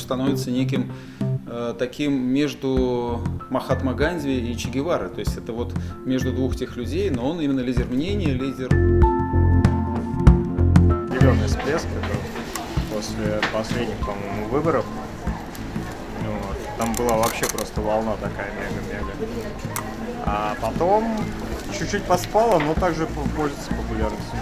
становится неким таким между Махатма Ганди и Че Геварой. То есть это вот между двух тех людей, но он именно лидер мнения, лидер. Определенный всплеск после последних, по-моему, выборов. Вот. Там была вообще просто волна такая мега-мега. А потом чуть-чуть поспала, но также пользуется популярностью.